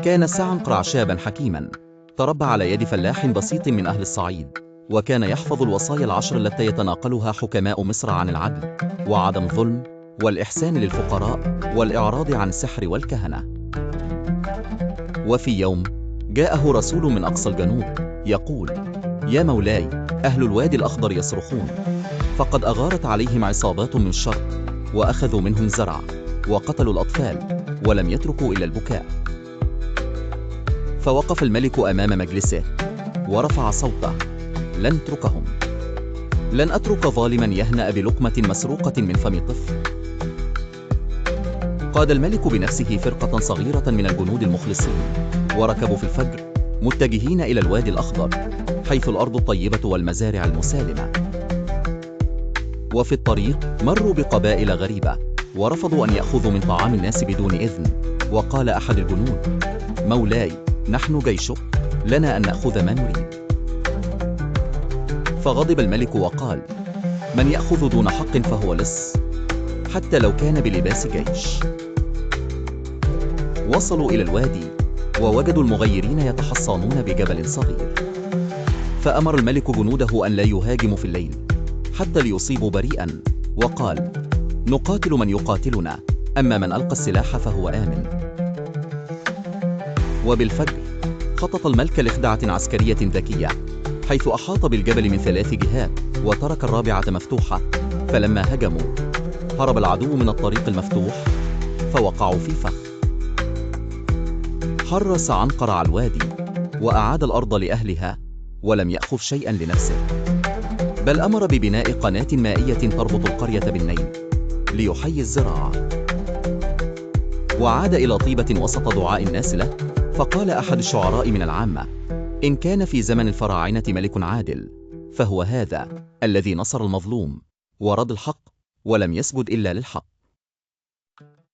كان سعنقرع شابا حكيما تربى على يد فلاح بسيط من أهل الصعيد، وكان يحفظ الوصايا العشر التي يتناقلها حكماء مصر عن العدل وعدم الظلم والإحسان للفقراء والإعراض عن السحر والكهنة. وفي يوم جاءه رسول من أقصى الجنوب يقول: يا مولاي، أهل الوادي الأخضر يصرخون، فقد أغارت عليهم عصابات من الشرق وأخذوا منهم الزرع وقتلوا الأطفال ولم يتركوا إلا البكاء. فوقف الملك أمام مجلسه ورفع صوته: لن أتركهم، لن أترك ظالما يهنأ بلقمة مسروقة من فم طفل. قاد الملك بنفسه فرقة صغيرة من الجنود المخلصين، وركبوا في الفجر متجهين إلى الوادي الأخضر، حيث الأرض الطيبة والمزارع المسالمة. وفي الطريق مروا بقبائل غريبة، ورفضوا أن يأخذوا من طعام الناس بدون إذن. وقال أحد الجنود: مولاي، نحن جيشك، لنا أن نأخذ ما نريد. فغضب الملك وقال: من يأخذ دون حق فهو لص، حتى لو كان بلباس جيش. وصلوا إلى الوادي ووجدوا المغيرين يتحصنون بجبل صغير، فأمر الملك جنوده أن لا يهاجموا في الليل حتى ليصيبوا بريئا، وقال: نقاتل من يقاتلنا، أما من ألقى السلاح فهو آمن. وبالفجر خطط الملك لخدعة عسكرية ذكية، حيث أحاط بالجبل من 3 جهات وترك الرابعة مفتوحة. فلما هجموا هرب العدو من الطريق المفتوح فوقعوا في فخ. حرس عنقرع الوادي وأعاد الأرض لأهلها، ولم يأخذ شيئا لنفسه، بل أمر ببناء قناة مائية تربط القرية بالنيل ليحيي الزراعة. وعاد إلى طيبة وسط دعاء الناس له، فقال أحد الشعراء من العامة: إن كان في زمن الفراعنة ملك عادل فهو هذا الذي نصر المظلوم ورد الحق ولم يسجد إلا للحق.